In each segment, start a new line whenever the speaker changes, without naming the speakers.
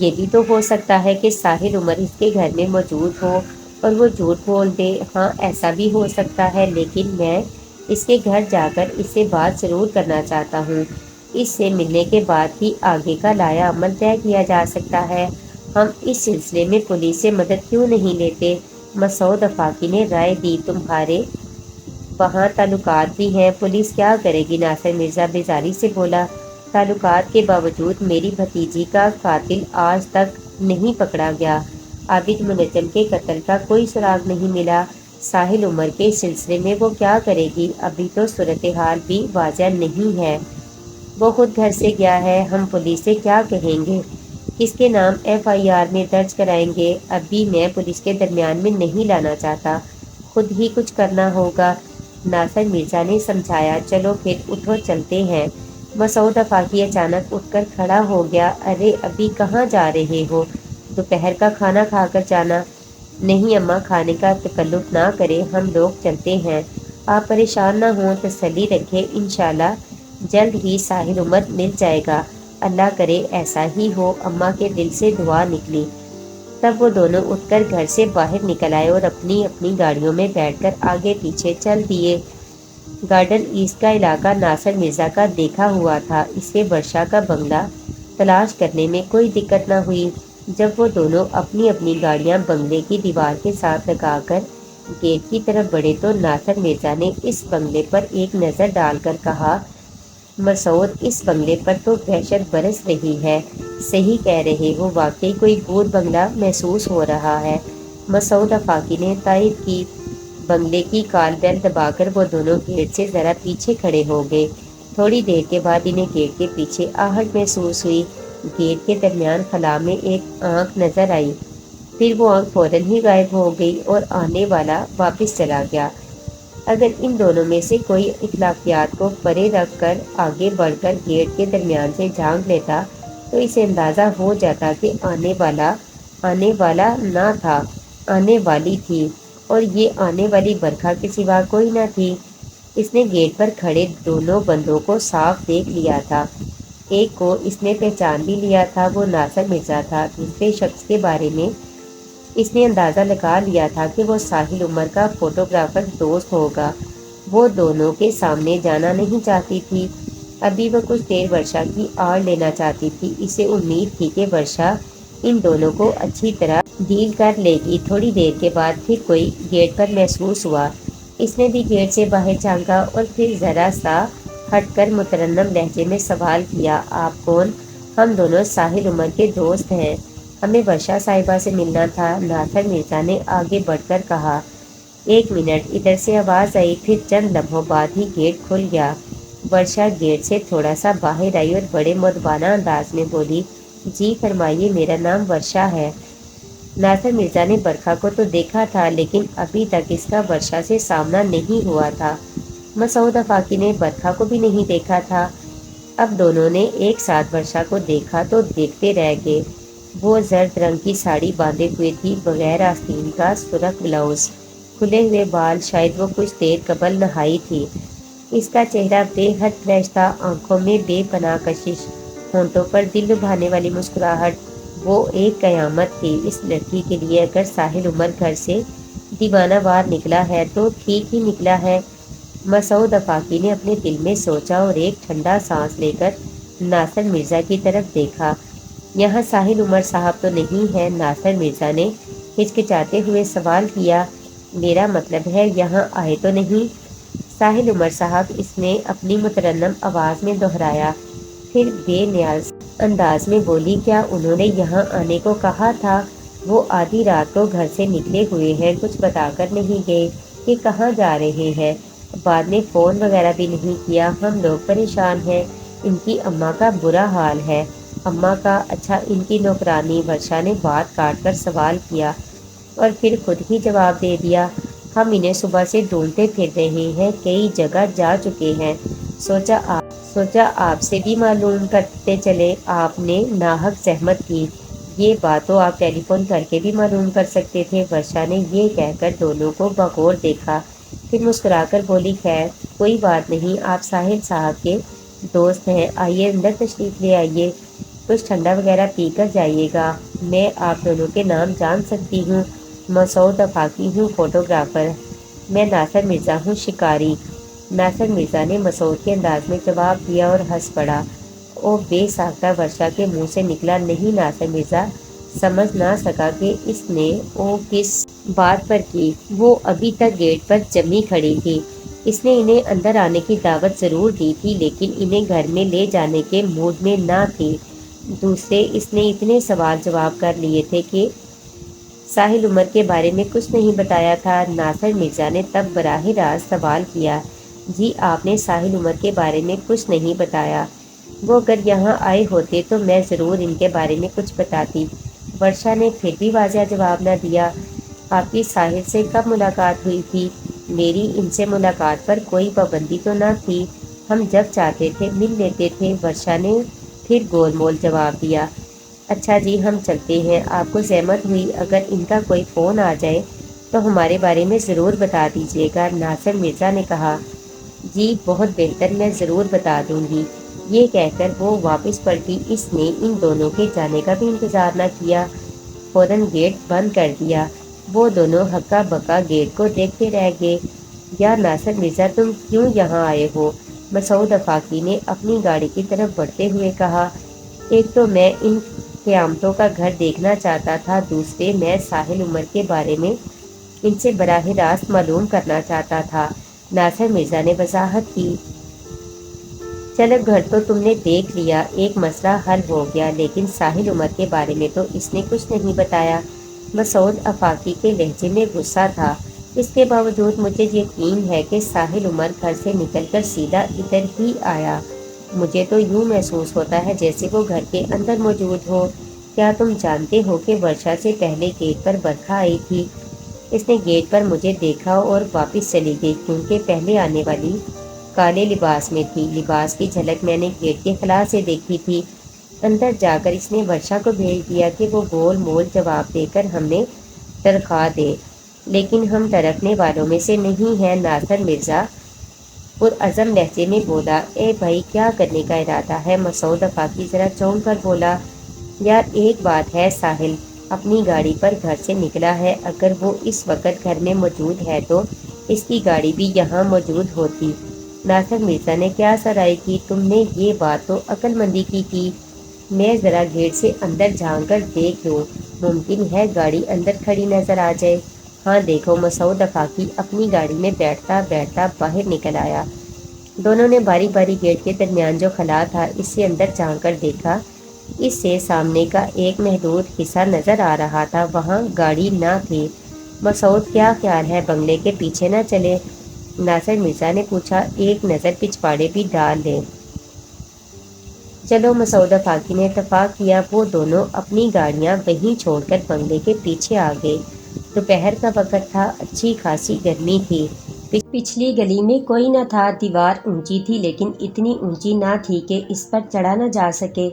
یہ بھی تو ہو سکتا ہے کہ ساحل عمر اس کے گھر میں موجود ہو اور وہ جھوٹ بول دے۔ ہاں ایسا بھی ہو سکتا ہے، لیکن میں اس کے گھر جا کر اس سے بات ضرور کرنا چاہتا ہوں۔ اس سے ملنے کے بعد ہی آگے کا لایا عمل طے کیا جا سکتا ہے۔ ہم اس سلسلے میں پولیس سے مدد کیوں نہیں لیتے؟ مسعود آفاقی نے رائے دی۔ تمہارے وہاں تعلقات بھی ہیں، پولیس کیا کرے گی؟ ناصر مرزا بیزاری سے بولا۔ تعلقات کے باوجود میری بھتیجی کا قاتل آج تک نہیں پکڑا گیا۔ عابد منجم کے قتل کا کوئی سراغ نہیں ملا۔ ساحل عمر کے سلسلے میں وہ کیا کرے گی؟ ابھی تو صورتحال بھی واضح نہیں ہے۔ وہ خود گھر سے گیا ہے، ہم پولیس سے کیا کہیں گے؟ کس کے نام FIR میں درج کرائیں گے؟ ابھی میں پولیس کے درمیان میں نہیں لانا چاہتا، خود ہی کچھ کرنا ہوگا۔ ناصر مرزا نے سمجھایا۔ چلو پھر اٹھو چلتے ہیں۔ مسعود آفاقی اچانک اٹھ کر کھڑا ہو گیا۔ ارے ابھی کہاں جا رہے ہو؟ دوپہر کا کھانا کھا کر جانا۔ نہیں اماں، کھانے کا تکلف نہ کرے، ہم لوگ چلتے ہیں۔ آپ پریشان نہ ہوں، تسلی رکھیں، انشاءاللہ جلد ہی ساحل عمر مل جائے گا۔ اللہ کرے ایسا ہی ہو، اماں کے دل سے دعا نکلی۔ تب وہ دونوں اٹھ کر گھر سے باہر نکل آئے اور اپنی اپنی گاڑیوں میں بیٹھ کر آگے پیچھے چل دیے۔ گارڈن ایسٹ کا علاقہ ناصر مرزا کا دیکھا ہوا تھا، اس سے ورشا کا بنگلہ تلاش کرنے میں کوئی دقت نہ ہوئی۔ جب وہ دونوں اپنی اپنی گاڑیاں بنگلے کی دیوار کے ساتھ لگا کر گیٹ کی طرف بڑھے تو ناصر مرزا نے اس بنگلے پر ایک نظر ڈال کر کہا، مسعود اس بنگلے پر تو دہشت برس رہی ہے۔ صحیح کہہ رہے ہو، واقعی کوئی بھوت بنگلہ محسوس ہو رہا ہے۔ مسعود آفاقی نے تائید کی۔ بنگلے کی کال بیل دبا کر وہ دونوں گیٹ سے ذرا پیچھے کھڑے ہو گئے۔ تھوڑی دیر کے بعد انہیں گیٹ کے پیچھے آہٹ محسوس ہوئی۔ گیٹ کے درمیان خلا میں ایک آنکھ نظر آئی، پھر وہ آنکھ فوراً ہی غائب ہو گئی اور آنے والا واپس چلا گیا۔ اگر ان دونوں میں سے کوئی اخلاقیات کو پرے رکھ کر آگے بڑھ کر گیٹ کے درمیان سے جھانک لیتا تو اسے اندازہ ہو جاتا کہ آنے والا نہ تھا، آنے والی تھی، اور یہ آنے والی برکھا کے سوا کوئی نہ تھی۔ اس نے گیٹ پر کھڑے دونوں بندوں کو صاف دیکھ لیا تھا۔ ایک کو اس نے پہچان بھی لیا تھا، وہ ناصر مرزا تھا۔ دوسرے شخص کے بارے میں اس نے اندازہ لگا لیا تھا کہ وہ ساحل عمر کا فوٹوگرافر دوست ہوگا۔ وہ دونوں کے سامنے جانا نہیں چاہتی تھی، ابھی وہ کچھ دیر ورشا کی آڑ لینا چاہتی تھی۔ اسے امید تھی کہ ورشا ان دونوں کو اچھی طرح ڈیل کر لے گی۔ تھوڑی دیر کے بعد پھر کوئی گیٹ پر محسوس ہوا۔ اس نے بھی گیٹ سے باہر جھانکا اور پھر ذرا سا ہٹ کر مترنم لہجے میں سوال کیا، آپ کون؟ ہم دونوں ساحل عمر کے دوست ہیں، ہمیں ورشا صاحبہ سے ملنا تھا۔ ناصر مرزا نے آگے بڑھ کر کہا۔ ایک منٹ، ادھر سے آواز آئی، پھر چند لمحوں بعد ہی گیٹ کھل گیا۔ ورشا گیٹ سے تھوڑا سا باہر آئی اور بڑے مؤدبانہ انداز میں بولی، جی فرمائیے، میرا نام ورشا ہے۔ ناصر مرزا نے برکھا کو تو دیکھا تھا، لیکن ابھی تک اس کا ورشا سے سامنا نہیں ہوا تھا۔ مسعود آفاقی نے برکھا کو بھی نہیں دیکھا تھا۔ اب دونوں نے ایک ساتھ ورشا کو دیکھا تو دیکھتے رہ گئے۔ وہ زرد رنگ کی ساڑی باندھے ہوئے تھی، بغیر آستین کا سرخ بلاؤز، کھلے ہوئے بال، شاید وہ کچھ دیر قبل نہائی تھی۔ اس کا چہرہ بے حد فریش تھا، آنکھوں میں بے پناہ کشش، ہونٹوں پر دل لبھانے والی مسکراہٹ۔ وہ ایک قیامت تھی اس لڑکی کے لیے۔ اگر ساحل عمر گھر سے دیوانہ وار نکلا ہے تو ٹھیک ہی نکلا ہے، مسعود آفاقی نے اپنے دل میں سوچا اور ایک ٹھنڈا سانس لے کر ناصر مرزا کی طرف دیکھا۔ یہاں ساحل عمر صاحب تو نہیں ہے؟ ناصر مرزا نے ہچکچاتے ہوئے سوال کیا۔ میرا مطلب ہے یہاں آئے تو نہیں؟ ساحل عمر صاحب، اس نے اپنی مترنم آواز میں دہرایا، پھر بے نیاز انداز میں بولی، کیا انہوں نے یہاں آنے کو کہا تھا؟ وہ آدھی رات کو گھر سے نکلے ہوئے ہیں، کچھ بتا کر نہیں گئے کہ کہاں جا رہے ہیں۔ بعد میں فون وغیرہ بھی نہیں کیا۔ ہم لوگ پریشان ہیں، ان کی اماں کا برا حال ہے۔ اماں کا؟ اچھا، ان کی نوکرانی؟ ورشا نے بات کاٹ کر سوال کیا اور پھر خود ہی جواب دے دیا، ہم انہیں صبح سے ڈھونڈتے پھر رہے ہیں، کئی جگہ جا چکے ہیں، سوچا آپ سے بھی معلوم کرتے چلے۔ آپ نے ناحق زحمت کی، یہ بات تو آپ ٹیلی فون کر کے بھی معلوم کر سکتے تھے۔ ورشا نے یہ کہہ کر دونوں کو بغور دیکھا، پھر مسکرا کر بولی، خیر کوئی بات نہیں، آپ ساحل صاحب کے دوست ہیں، آئیے اندر تشریف لے آئیے۔ کچھ ٹھنڈا وغیرہ پی کر جائیے گا۔ میں آپ دونوں کے نام جان سکتی ہوں؟ مسعود آفاقی ہوں، فوٹوگرافر۔ میں ناصر مرزا ہوں، شکاری۔ ناصر مرزا نے مسعود کے انداز میں جواب دیا اور ہنس پڑا۔ او بے ساختہ ورشا کے منہ سے نکلا۔ نہیں، ناصر مرزا سمجھ نہ سکا کہ اس نے او کس بات پر کی۔ وہ ابھی تک گیٹ پر جمی کھڑی تھی۔ اس نے انہیں اندر آنے کی دعوت ضرور دی تھی، لیکن انہیں گھر میں لے جانے کے موڈ میں نہ تھی۔ دوسرے، اس نے اتنے سوال جواب کر لیے تھے کہ ساحل عمر کے بارے میں کچھ نہیں بتایا تھا۔ ناصر مرزا نے تب براہ راست سوال کیا، جی آپ نے ساحل عمر کے بارے میں کچھ نہیں بتایا؟ وہ اگر یہاں آئے ہوتے تو میں ضرور ان کے بارے میں کچھ بتاتی۔ ورشا نے پھر بھی واضح جواب نہ دیا۔ آپ کی ساحل سے کب ملاقات ہوئی تھی؟ میری ان سے ملاقات پر کوئی پابندی تو نہ تھی، ہم جب چاہتے تھے مل لیتے تھے۔ ورشا نے پھر گول مول جواب دیا۔ اچھا جی، ہم چلتے ہیں۔ آپ کو زحمت ہوئی اگر ان کا کوئی فون آ جائے تو ہمارے بارے میں ضرور بتا دیجیے گا، ناصر مرزا نے کہا۔ جی بہت بہتر، میں ضرور بتا دوں گی۔ یہ کہہ کر وہ واپس پلٹی۔ اس نے ان دونوں کے جانے کا بھی انتظار نہ کیا، فوراً گیٹ بند کر دیا۔ وہ دونوں ہکا بکا گیٹ کو دیکھتے رہ گئے۔ یا ناصر مرزا، تم کیوں یہاں آئے ہو؟ مسعود آفاقی نے اپنی گاڑی کی طرف بڑھتے ہوئے کہا۔ ایک تو میں ان قیامتوں کا گھر دیکھنا چاہتا تھا، دوسرے میں ساحل عمر کے بارے میں ان سے براہ راست معلوم کرنا چاہتا تھا، ناصر مرزا نے وضاحت کی۔ چلو گھر تو تم نے دیکھ لیا، ایک مسئلہ حل ہو گیا، لیکن ساحل عمر کے بارے میں تو اس نے کچھ نہیں بتایا۔ مسعود آفاقی کے لہجے میں غصہ تھا۔ اس کے باوجود مجھے یقین ہے کہ ساحل عمر گھر سے نکل کر سیدھا ادھر ہی آیا۔ مجھے تو یوں محسوس ہوتا ہے جیسے وہ گھر کے اندر موجود ہو۔ کیا تم جانتے ہو کہ ورشا سے پہلے گیٹ پر برکھا آئی تھی؟ اس نے گیٹ پر مجھے دیکھا اور واپس چلی گئی، کیونکہ پہلے آنے والی کالے لباس میں تھی۔ لباس کی جھلک میں نے گیٹ کے خلا سے دیکھی تھی۔ اندر جا کر اس نے ورشا کو بھیج دیا کہ وہ گول مول جواب دے کر ہمیں تنخواہ دے، لیکن ہم ٹرکنے والوں میں سے نہیں ہیں، ناصر مرزا پرعزم لہجے میں بولا۔ اے بھائی، کیا کرنے کا ارادہ ہے؟ مسعود آفاقی ذرا چونک کر بولا۔ یار ایک بات ہے، ساحل اپنی گاڑی پر گھر سے نکلا ہے، اگر وہ اس وقت گھر میں موجود ہے تو اس کی گاڑی بھی یہاں موجود ہوتی۔ ناصر مرزا نے کیا سرائی کی؟ تم نے یہ بات تو عقل مندی کی میں ذرا گیٹ سے اندر جھانک کر دیکھ لوں، ممکن ہے گاڑی اندر کھڑی نظر آ جائے۔ ہاں دیکھو، مسعود آفاقی اپنی گاڑی میں بیٹھتا بیٹھتا باہر نکل آیا۔ دونوں نے باری باری گیٹ کے درمیان جو خلا تھا اس سے اندر جھانک کر دیکھا۔ اس سے سامنے کا ایک محدود حصہ نظر آ رہا تھا، وہاں گاڑی نہ تھی۔ مسعود، کیا خیال ہے بنگلے کے پیچھے نہ چلے؟ ناصر مرزا نے پوچھا۔ ایک نظر پچھواڑے بھی ڈال لیں۔ چلو، مسعود آفاقی نے اتفاق کیا۔ وہ دونوں اپنی گاڑیاں وہیں چھوڑ کر بنگلے کے پیچھے آ گئے۔ دوپہر کا وقت تھا، اچھی خاصی گرمی تھی۔ پچھلی گلی میں کوئی نہ تھا۔ دیوار اونچی تھی لیکن اتنی اونچی نہ تھی کہ اس پر چڑھا نہ جا سکے۔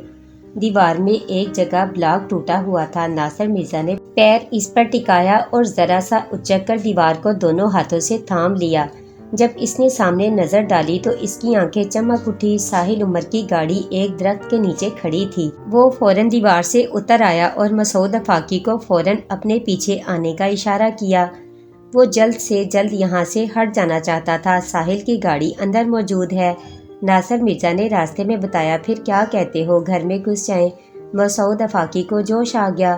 دیوار میں ایک جگہ بلاک ٹوٹا ہوا تھا۔ ناصر مرزا نے پیر اس پر ٹکایا اور ذرا سا اچک کر دیوار کو دونوں ہاتھوں سے تھام لیا۔ جب اس نے سامنے نظر ڈالی تو اس کی آنکھیں چمک اٹھی۔ ساحل عمر کی گاڑی ایک درخت کے نیچے کھڑی تھی۔ وہ فوراً دیوار سے اتر آیا اور مسعود آفاقی کو فوراً اپنے پیچھے آنے کا اشارہ کیا۔ وہ جلد سے جلد یہاں سے ہٹ جانا چاہتا تھا۔ ساحل کی گاڑی اندر موجود ہے، ناصر مرزا نے راستے میں بتایا۔ پھر کیا کہتے ہو، گھر میں گھس جائیں؟ مسعود آفاقی کو جوش آ گیا۔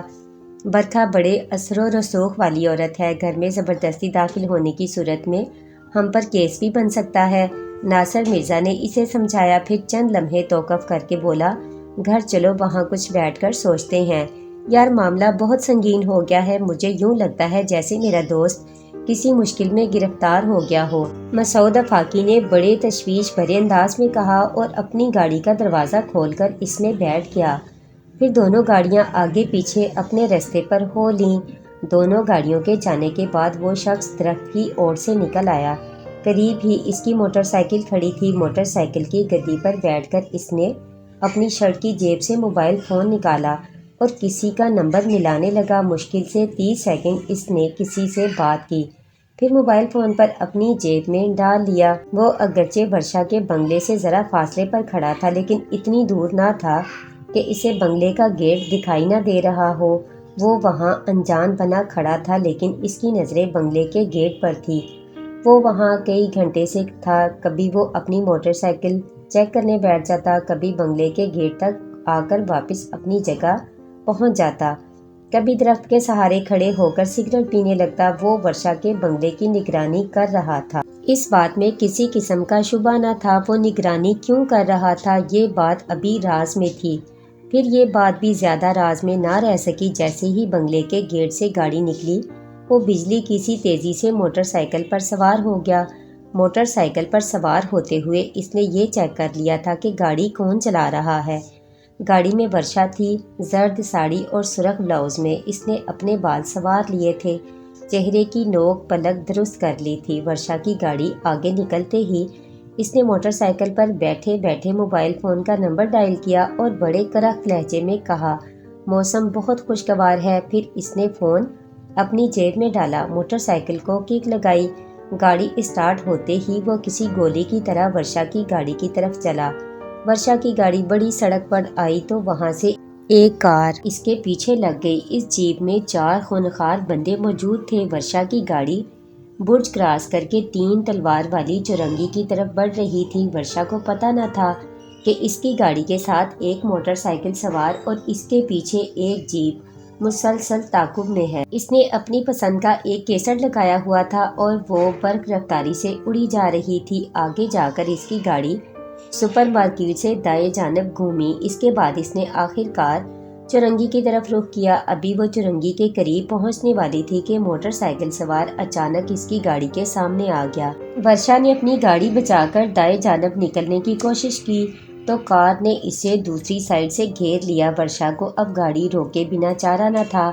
برکھا بڑے اثر و رسوخ والی عورت ہے، گھر میں زبردستی داخل ہونے کی صورت میں ہم پر کیس بھی بن سکتا ہے، ناصر مرزا نے اسے سمجھایا۔ پھر چند لمحے توقف کر کے بولا، گھر چلو، وہاں کچھ بیٹھ کر سوچتے ہیں۔ یار معاملہ بہت سنگین ہو گیا ہے، مجھے یوں لگتا ہے جیسے میرا دوست کسی مشکل میں گرفتار ہو گیا ہو، مسعود آفاقی نے بڑے تشویش بھرے انداز میں کہا اور اپنی گاڑی کا دروازہ کھول کر اس میں بیٹھ گیا۔ پھر دونوں گاڑیاں آگے پیچھے اپنے رستے پر ہو لیں۔ دونوں گاڑیوں کے جانے کے بعد وہ شخص درخت کی اوٹ سے نکل آیا۔ قریب ہی اس کی موٹر سائیکل کھڑی تھی۔ موٹر سائیکل کی گدی پر بیٹھ کر اس نے اپنی شرٹ کی جیب سے موبائل فون نکالا اور کسی کا نمبر ملانے لگا۔ مشکل سے 30 سیکنڈ اس نے کسی سے بات کی، پھر موبائل فون پر اپنی جیب میں ڈال لیا۔ وہ اگرچہ ورشا کے بنگلے سے ذرا فاصلے پر کھڑا تھا لیکن اتنی دور نہ تھا کہ اسے بنگلے کا گیٹ دکھائی نہ دے رہا ہو۔ وہ وہاں انجان بنا کھڑا تھا، لیکن اس کی نظریں بنگلے کے گیٹ پر تھیں۔ وہ وہاں کئی گھنٹے سے تھا۔ کبھی وہ اپنی موٹر سائیکل چیک کرنے بیٹھ جاتا، کبھی بنگلے کے گیٹ تک آ کر واپس اپنی جگہ پہنچ جاتا، کبھی درخت کے سہارے کھڑے ہو کر سگریٹ پینے لگتا۔ وہ ورشا کے بنگلے کی نگرانی کر رہا تھا۔ اس بات میں کسی قسم کا شبہ نہ تھا۔ وہ نگرانی کیوں کر رہا تھا، یہ بات ابھی راز میں تھی۔ پھر یہ بات بھی زیادہ راز میں نہ رہ سکی۔ جیسے ہی بنگلے کے گیٹ سے گاڑی نکلی، وہ بجلی کی سی تیزی سے موٹر سائیکل پر سوار ہو گیا۔ موٹر سائیکل پر سوار ہوتے ہوئے اس نے یہ چیک کر لیا تھا کہ گاڑی کون چلا رہا ہے۔ گاڑی میں ورشا تھی، زرد ساڑی اور سرخ بلاؤز میں۔ اس نے اپنے بال سنوار لیے تھے، چہرے کی نوک پلک درست کر لی تھی۔ ورشا کی گاڑی آگے نکلتے ہی اس نے موٹر سائیکل پر بیٹھے بیٹھے موبائل فون کا نمبر ڈائل کیا اور بڑے کرخت لہجے میں کہا، موسم بہت خوشگوار ہے۔ پھر اس نے فون اپنی جیب میں ڈالا، موٹر سائیکل کو کک لگائی۔ گاڑی اسٹارٹ ہوتے ہی وہ کسی گولی کی طرح ورشا کی گاڑی کی طرف چلا۔ ورشا کی گاڑی بڑی سڑک پر آئی تو وہاں سے ایک کار اس کے پیچھے لگ گئی۔ اس جیپ میں 4 خونخوار بندے موجود تھے۔ ورشا کی گاڑی برج کراس کر کے 3 تلوار والی چورنگی کی طرف بڑھ رہی تھی۔ ورشا کو پتہ نہ تھا کہ اس کی گاڑی کے ساتھ ایک موٹر سائیکل سوار اور اس کے پیچھے ایک جیپ مسلسل تعاقب میں ہے۔ اس نے اپنی پسند کا ایک کیسٹ لگایا ہوا تھا اور وہ برق رفتاری سے اڑی جا رہی تھی۔ آگے جا کر اس کی گاڑی سپر مارکیٹ سے دائیں جانب گھومی۔ اس کے بعد اس نے آخر کار چورنگی کی طرف رخ کیا۔ ابھی وہ چورنگی کے قریب پہنچنے والی تھی کہ موٹر سائیکل سوار اچانک اس کی گاڑی کے سامنے آ گیا۔ ورشا نے اپنی گاڑی بچا کر دائیں جانب نکلنے کی کوشش کی تو کار نے اسے دوسری سائیڈ سے گھیر لیا۔ ورشا کو اب گاڑی روکے بنا چارہ نہ تھا۔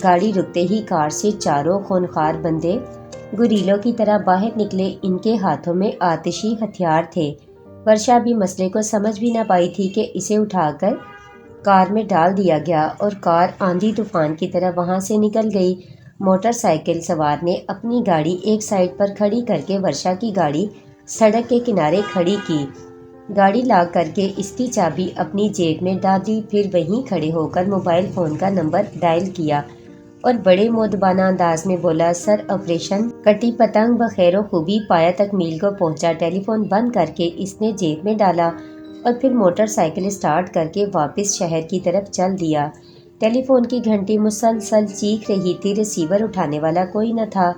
گاڑی رکتے ہی کار سے 4 خونخوار بندے گوریلوں کی طرح باہر نکلے۔ ان کے ہاتھوں میں آتشی ہتھیار تھے۔ ورشا بھی مسئلے کو سمجھ بھی نہ پائی تھی کہ اسے اٹھا کر کار میں ڈال دیا گیا اور کار آندھی طوفان کی طرح وہاں سے نکل گئی۔ موٹر سائیکل سوار نے اپنی گاڑی ایک سائیڈ پر کھڑی کر کے ورشا کی گاڑی سڑک کے کنارے کھڑی کی۔ گاڑی لاک کر کے اس کی چابی اپنی جیب میں ڈال دی۔ پھر وہیں کھڑے ہو کر موبائل فون کا نمبر ڈائل کیا اور بڑے مؤدبانہ انداز میں بولا، سر آپریشن کٹی پتنگ بخیر و خوبی پایہ تکمیل کو پہنچا۔ ٹیلی فون بند کر کے اس نے جیب میں ڈالا اور پھر موٹر سائیکل اسٹارٹ کر کے واپس شہر کی طرف چل دیا۔ ٹیلی فون کی گھنٹی مسلسل چیخ رہی تھی، ریسیور اٹھانے والا کوئی نہ تھا۔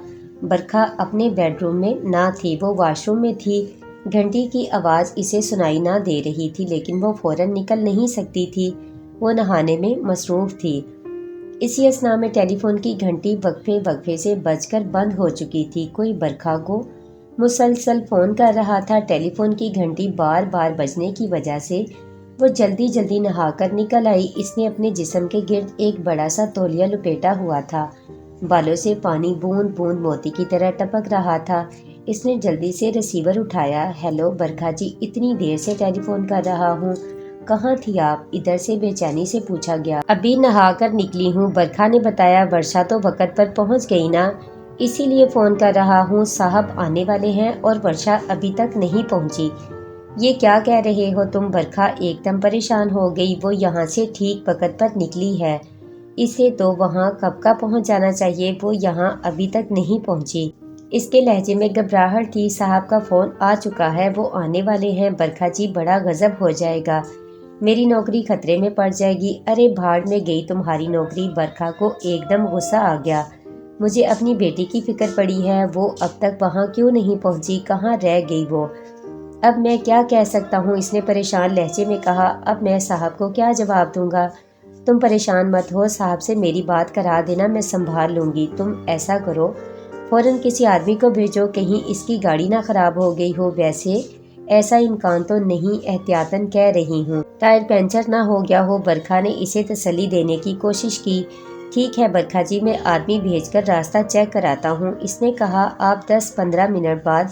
برکھا اپنے بیڈ روم میں نہ تھی، وہ واش روم میں تھی۔ گھنٹی کی آواز اسے سنائی نہ دے رہی تھی، لیکن وہ فوراً نکل نہیں سکتی تھی، وہ نہانے میں مصروف تھی۔ اسی اثناء میں ٹیلی فون کی گھنٹی وقفے وقفے سے بج کر بند ہو چکی تھی۔ کوئی برکھا کو مسلسل فون کر رہا تھا۔ ٹیلی فون کی گھنٹی بار بار بجنے کی وجہ سے وہ جلدی جلدی نہا کر نکل آئی۔ اس نے اپنے جسم کے گرد ایک بڑا سا تولیہ لپیٹا ہوا تھا، بالوں سے پانی بوند بوند موتی کی طرح ٹپک رہا تھا۔ اس نے جلدی سے ریسیور اٹھایا، ہیلو برکھا جی، اتنی دیر سے ٹیلی فون کر رہا ہوں، کہاں تھی آپ؟ ادھر سے بے چینی سے پوچھا گیا۔ ابھی نہا کر نکلی ہوں، برکھا نے بتایا۔ ورشا تو وقت پر پہنچ گئی نا، اسی لیے فون کر رہا ہوں، صاحب آنے والے ہیں اور ورشا ابھی تک نہیں پہنچی۔ یہ کیا کہہ رہے ہو تم؟ برکھا ایک دم پریشان ہو گئی۔ وہ یہاں سے ٹھیک وقت پر نکلی ہے، اسے تو وہاں کب کا پہنچ جانا چاہیے، وہ یہاں ابھی تک نہیں پہنچی۔ اس کے لہجے میں گھبراہٹ تھی۔ صاحب کا فون آ چکا ہے، وہ آنے والے ہیں۔ برکھا جی بڑا غضب ہو جائے گا، میری نوکری خطرے میں پڑ جائے گی۔ ارے بھاڑ میں گئی تمہاری نوکری۔ برکھا کو ایک دم غصہ آ گیا، مجھے اپنی بیٹی کی فکر پڑی ہے، وہ اب تک وہاں کیوں نہیں پہنچی، کہاں رہ گئی وہ؟ اب میں کیا کہہ سکتا ہوں، اس نے پریشان لہجے میں کہا۔ اب میں صاحب کو کیا جواب دوں گا؟ تم پریشان مت ہو، صاحب سے میری بات کرا دینا، میں سنبھال لوں گی۔ تم ایسا کرو، فوراً کسی آدمی کو بھیجو، کہیں اس کی گاڑی نہ خراب ہو گئی ہو۔ ویسے ایسا امکان تو نہیں، احتیاطاً کہہ رہی ہوں، ٹائر پنچر نہ ہو گیا ہو۔ برکھا نے اسے تسلی دینے کی کوشش کی۔ ٹھیک ہے برکھا جی، میں آدمی بھیج کر راستہ چیک کراتا ہوں۔ اس نے کہا، آپ 10-15 منٹ بعد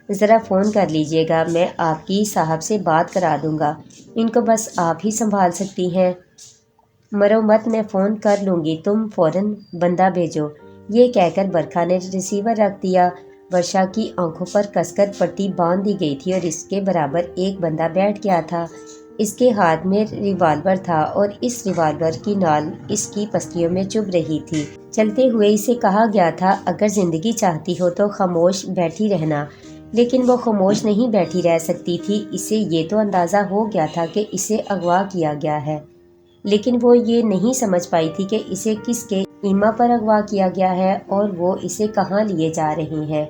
ذرا فون کر لیجیے گا، میں آپ کی صاحب سے بات کرا دوں گا، ان کو بس آپ ہی سنبھال سکتی ہیں۔ مرو مت، میں فون کر لوں گی، تم فوراً بندہ بھیجو۔ یہ کہہ کر برکھا نے ریسیور رکھ دیا۔ ورشا کی آنکھوں پر کس کر پٹی باندھ دی گئی تھی اور اس کے برابر ایک بندہ بیٹھ گیا تھا۔ اس کے ہاتھ میں ریوالور تھا اور اس ریوالور کی نال اس کی پسلیوں میں چبھ رہی تھی۔ چلتے ہوئے اسے کہا گیا تھا اگر زندگی چاہتی ہو تو خاموش بیٹھی رہنا، لیکن وہ خاموش نہیں بیٹھی رہ سکتی تھی۔ اسے یہ تو اندازہ ہو گیا تھا کہ اسے اغوا کیا گیا ہے، لیکن وہ یہ نہیں سمجھ پائی تھی کہ اسے کس کے ایما پر اغوا کیا گیا ہے اور وہ اسے کہاں لیے جا رہے ہیں۔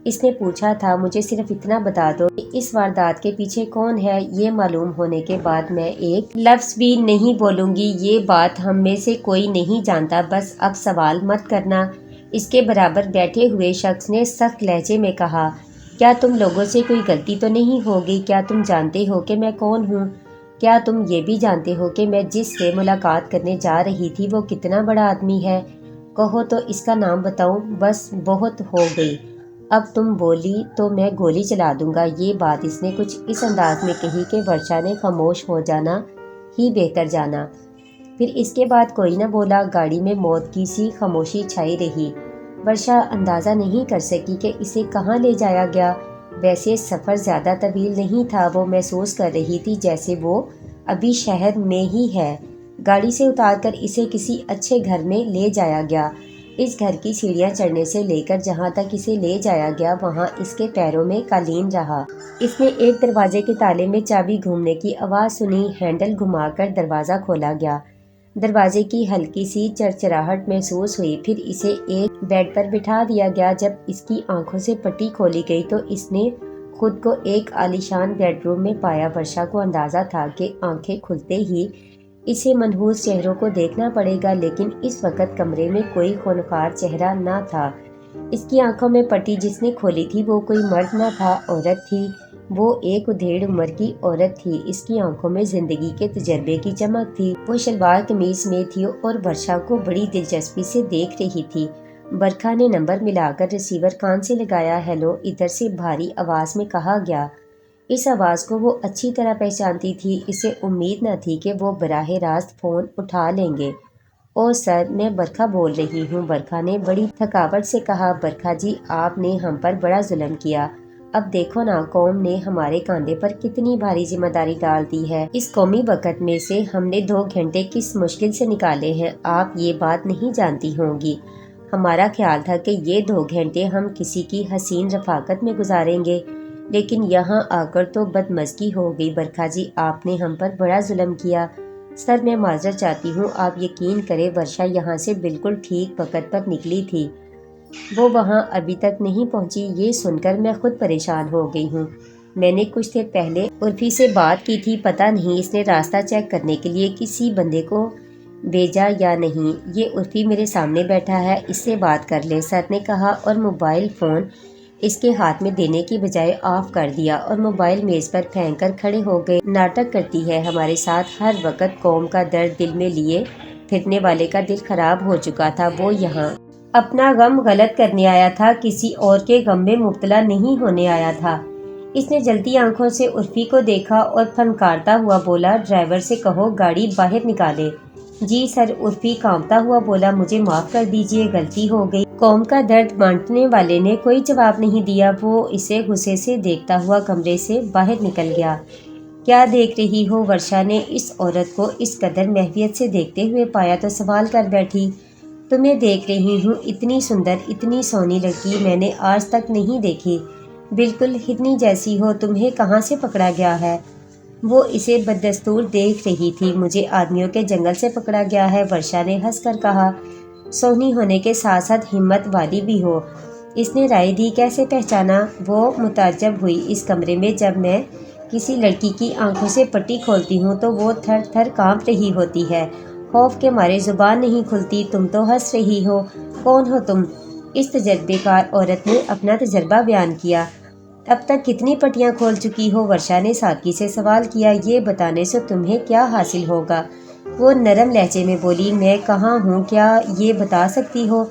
اس نے پوچھا تھا مجھے صرف اتنا بتا دو کہ اس واردات کے پیچھے کون ہے۔ یہ معلوم ہونے کے بعد میں ایک لفظ بھی نہیں بولوں گی۔ یہ بات ہم میں سے کوئی نہیں جانتا، بس اب سوال مت کرنا۔ اس کے برابر بیٹھے ہوئے شخص نے سخت لہجے میں کہا، کیا تم لوگوں سے کوئی غلطی تو نہیں ہوگی؟ کیا تم جانتے ہو کہ میں کون ہوں؟ کیا تم یہ بھی جانتے ہو کہ میں جس سے ملاقات کرنے جا رہی تھی وہ کتنا بڑا آدمی ہے؟ کہو تو اس کا نام بتاؤں؟ بس بہت ہو گئی، اب تم بولی تو میں گولی چلا دوں گا۔ یہ بات اس نے کچھ اس انداز میں کہی کہ ورشا نے خاموش ہو جانا ہی بہتر جانا۔ پھر اس کے بعد کوئی نہ بولا۔ گاڑی میں موت کی سی خاموشی چھائی رہی۔ ورشا اندازہ نہیں کر سکی کہ اسے کہاں لے جایا گیا۔ ویسے سفر زیادہ طویل نہیں تھا۔ وہ محسوس کر رہی تھی جیسے وہ ابھی شہر میں ہی ہے۔ گاڑی سے اتار کر اسے کسی اچھے گھر میں لے جایا گیا۔ اس گھر کی سیڑھیاں چڑھنے سے لے کر جہاں تک اسے لے جایا گیا وہاں اس کے پیروں میں قالین رہا۔ اس نے ایک دروازے کے تالے میں چابی گھومنے کی آواز سنی۔ ہینڈل گھما کر دروازہ کھولا گیا۔ دروازے کی ہلکی سی چرچراہٹ محسوس ہوئی۔ پھر اسے ایک بیڈ پر بٹھا دیا گیا۔ جب اس کی آنکھوں سے پٹی کھولی گئی تو اس نے خود کو ایک عالیشان بیڈ روم میں پایا۔ ورشا کو اندازہ تھا کہ آنکھیں کھلتے ہی اسے منحوس چہروں کو دیکھنا پڑے گا، لیکن اس وقت کمرے میں کوئی خونخوار چہرہ نہ تھا۔ اس کی آنکھوں میں پٹی جس نے کھولی تھی وہ کوئی مرد نہ تھا، عورت تھی۔ وہ ایک ادھیڑ عمر کی عورت تھی۔ اس کی آنکھوں میں زندگی کے تجربے کی چمک تھی۔ وہ شلوار قمیض میں تھی اور ورشا کو بڑی دلچسپی سے دیکھ رہی تھی۔ برکھا نے نمبر ملا کر ریسیور کان سے لگایا۔ ہیلو، ادھر سے بھاری آواز میں کہا گیا۔ اس آواز کو وہ اچھی طرح پہچانتی تھی۔ اسے امید نہ تھی کہ وہ براہ راست فون اٹھا لیں گے۔ او سر، میں برکھا بول رہی ہوں، برکھا نے بڑی تھکاوٹ سے کہا۔ برکھا جی، آپ نے ہم پر بڑا ظلم کیا۔ اب دیکھو نا، قوم نے ہمارے کاندھے پر کتنی بھاری ذمہ داری ڈال دی ہے۔ اس قومی وقت میں سے ہم نے 2 گھنٹے کس مشکل سے نکالے ہیں، آپ یہ بات نہیں جانتی ہوں گی۔ ہمارا خیال تھا کہ یہ 2 گھنٹے ہم کسی کی حسین رفاقت میں گزاریں گے، لیکن یہاں آ کر تو بدمزگی ہو گئی۔ برکھا جی، آپ نے ہم پر بڑا ظلم کیا۔ سر، میں معذرت چاہتی ہوں۔ آپ یقین کریں، ورشا یہاں سے بالکل ٹھیک وقت پر نکلی تھی۔ وہ وہاں ابھی تک نہیں پہنچی۔ یہ سن کر میں خود پریشان ہو گئی ہوں۔ میں نے کچھ دیر پہلے عرفی سے بات کی تھی، پتہ نہیں اس نے راستہ چیک کرنے کے لیے کسی بندے کو بھیجا یا نہیں۔ یہ عرفی میرے سامنے بیٹھا ہے، اس سے بات کر لیں، سر نے کہا اور موبائل فون اس کے ہاتھ میں دینے کی بجائے آف کر دیا اور موبائل میز پر پھینک کر کھڑے ہو گئے۔ ناٹک کرتی ہے ہمارے ساتھ ہر وقت، قوم کا درد دل میں لیے پھرنے والے کا دل خراب ہو چکا تھا۔ وہ یہاں اپنا غم غلط کرنے آیا تھا، کسی اور کے غم میں مبتلا نہیں ہونے آیا تھا۔ اس نے جلتی آنکھوں سے عرفی کو دیکھا اور پھنکارتا ہوا بولا، ڈرائیور سے کہو گاڑی باہر نکالے۔ جی سر، عرفی کانپتا ہوا بولا، مجھے معاف کر دیجیے، غلطی ہو گئی۔ قوم کا درد بانٹنے والے نے کوئی جواب نہیں دیا۔ وہ اسے غصے سے دیکھتا ہوا کمرے سے باہر نکل گیا۔ کیا دیکھ رہی ہو؟ ورشا نے اس عورت کو اس قدر محویت سے دیکھتے ہوئے پایا تو سوال کر بیٹھی۔ تمہیں دیکھ رہی ہوں، اتنی سندر، اتنی سونی لڑکی میں نے آج تک نہیں دیکھی، بالکل ہرنی جیسی ہو، تمہیں کہاں سے پکڑا گیا ہے؟ وہ اسے بددستور دیکھ رہی تھی۔ مجھے آدمیوں کے جنگل سے پکڑا گیا ہے، ورشا نے ہنس کر کہا۔ سونی ہونے کے ساتھ ساتھ ہمت والی بھی ہو، اس نے رائے دی۔ کیسے پہچانا؟ وہ متعجب ہوئی۔ اس کمرے میں جب میں کسی لڑکی کی آنکھوں سے پٹی کھولتی ہوں تو وہ تھر تھر کانپ رہی ہوتی ہے، خوف کے مارے زبان نہیں کھلتی۔ تم تو ہنس رہی ہو، کون ہو تم؟ اس تجربے کار عورت نے اپنا تجربہ بیان کیا۔ اب تک کتنی پٹیاں کھول چکی ہو؟ ورشا نے سادگی سے سوال کیا۔ یہ بتانے سے تمہیں کیا حاصل ہوگا؟ وہ نرم لہجے میں بولی۔ میں کہاں ہوں، کیا یہ بتا سکتی ہو؟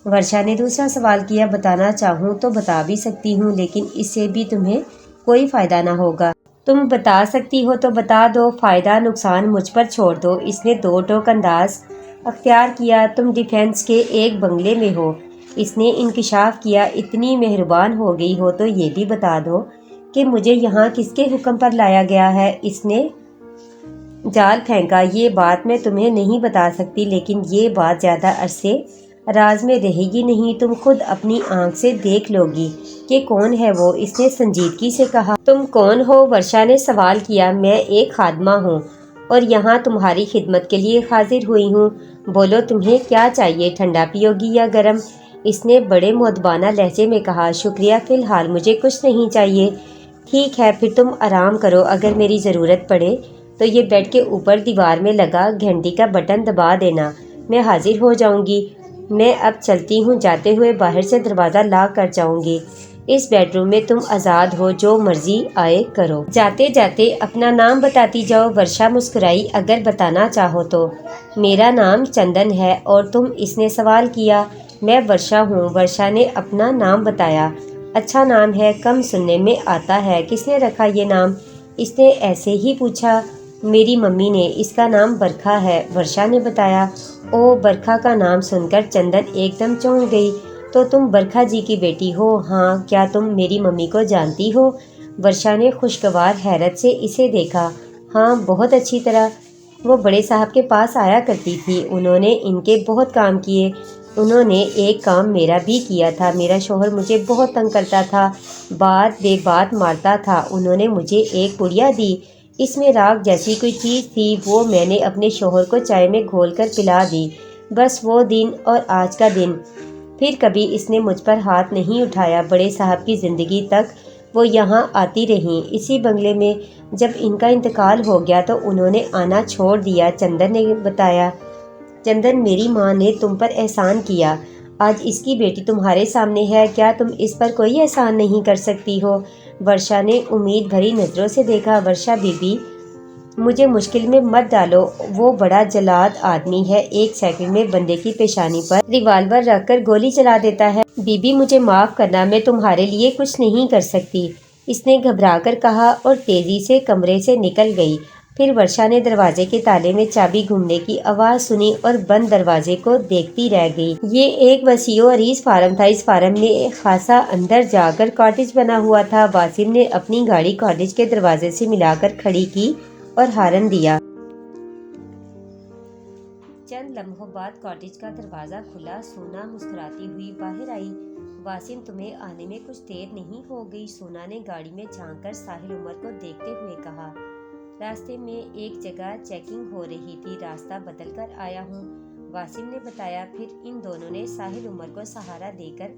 ورشا نے دوسرا سوال کیا۔ بتانا چاہوں تو بتا بھی سکتی ہوں، لیکن اس سے بھی تمہیں کوئی فائدہ نہ ہوگا۔ تم بتا سکتی ہو تو بتا دو، فائدہ نقصان مجھ پر چھوڑ دو۔ اس نے 2 ٹوک انداز اختیار کیا۔ تم ڈیفینس کے ایک بنگلے میں ہو، اس نے انکشاف کیا۔ اتنی مہربان ہو گئی ہو تو یہ بھی بتا دو کہ مجھے یہاں کس کے حکم پر لایا گیا ہے؟ اس نے جال پھینکا۔ یہ بات میں تمہیں نہیں بتا سکتی، لیکن یہ بات زیادہ عرصے راز میں رہے گی نہیں، تم خود اپنی آنکھ سے دیکھ لو گی کہ کون ہے وہ، اس نے سنجیدگی سے کہا۔ تم کون ہو؟ ورشا نے سوال کیا۔ میں ایک خادمہ ہوں اور یہاں تمہاری خدمت کے لیے حاضر ہوئی ہوں۔ بولو تمہیں کیا چاہیے، ٹھنڈا پیو گی یا گرم؟ اس نے بڑے مؤدبانہ لہجے میں کہا۔ شکریہ، فی الحال مجھے کچھ نہیں چاہیے۔ ٹھیک ہے، پھر تم آرام کرو، اگر میری ضرورت پڑے تو یہ بیڈ کے اوپر دیوار میں لگا گھنٹی کا بٹن دبا دینا، میں حاضر ہو جاؤں گی۔ میں اب چلتی ہوں، جاتے ہوئے باہر سے دروازہ لاک کر جاؤں گی۔ اس بیڈ روم میں تم آزاد ہو، جو مرضی آئے کرو۔ جاتے جاتے اپنا نام بتاتی جاؤ۔ ورشا مسکرائی۔ اگر بتانا چاہو تو۔ میرا نام چندن ہے، اور تم؟ اس نے سوال کیا۔ میں ورشا ہوں۔ ورشا نے اپنا نام بتایا۔ اچھا نام ہے، کم سننے میں آتا ہے۔ کس نے رکھا یہ نام؟ اس نے ایسے ہی پوچھا۔ میری ممی نے۔ اس کا نام برکھا ہے، ورشا نے بتایا۔ او، برکھا کا نام سن کر چندن ایک دم چونک گئی۔ تو تم برکھا جی کی بیٹی ہو؟ ہاں۔ کیا تم میری ممی کو جانتی ہو؟ ورشا نے خوشگوار حیرت سے اسے دیکھا۔ ہاں، بہت اچھی طرح۔ وہ بڑے صاحب کے پاس آیا کرتی تھی، انہوں نے ان کے بہت کام کیے۔ انہوں نے ایک کام میرا بھی کیا تھا۔ میرا شوہر مجھے بہت تنگ کرتا تھا، بات بے بات مارتا تھا۔ انہوں نے مجھے ایک پڑیا دی، اس میں راکھ جیسی کوئی چیز تھی، وہ میں نے اپنے شوہر کو چائے میں گھول کر پلا دی۔ بس وہ دن اور آج کا دن۔ پھر کبھی اس نے مجھ پر ہاتھ نہیں اٹھایا۔ بڑے صاحب کی زندگی تک وہ یہاں آتی رہیں، اسی بنگلے میں۔ جب ان کا انتقال ہو گیا تو انہوں نے آنا چھوڑ دیا، چندن نے بتایا۔ چندن، میری ماں نے تم پر احسان کیا، آج اس کی بیٹی تمہارے سامنے ہے، کیا تم اس پر کوئی احسان نہیں کر سکتی ہو؟ ورشا نے امید بھری نظروں سے دیکھا۔ ورشا بی بی، مجھے مشکل میں مت ڈالو، وہ بڑا جلاد آدمی ہے، ایک سیکنڈ میں بندے کی پیشانی پر ریوالور رکھ کر گولی چلا دیتا ہے۔ بی بی، مجھے معاف کرنا، میں تمہارے لیے کچھ نہیں کر سکتی، اس نے گھبرا کر کہا اور تیزی سے کمرے سے نکل گئی۔ پھر ورشا نے دروازے کے تالے میں چابی گھومنے کی آواز سنی اور بند دروازے کو دیکھتی رہ گئی۔ یہ ایک وسیع و عریض فارم تھا، اس فارم میں خاصا اندر جا کر کاٹیج بنا ہوا تھا۔ واسم نے اپنی گاڑی کاٹیج کے دروازے سے ملا کر کھڑی کی اور ہارن دیا۔ چند لمحوں بعد کاٹیج کا دروازہ کھلا، سونا مسکراتی ہوئی باہر آئی۔ واسم، تمہیں آنے میں کچھ دیر نہیں ہو گئی؟ سونا نے گاڑی میں جھانک کر ساحل عمر کو دیکھتے ہوئے کہا۔ راستے میں ایک جگہ چیکنگ ہو رہی تھی، راستہ بدل کر آیا ہوں، واسم نے بتایا۔ پھر ان دونوں نے ساحل عمر کو سہارا دے کر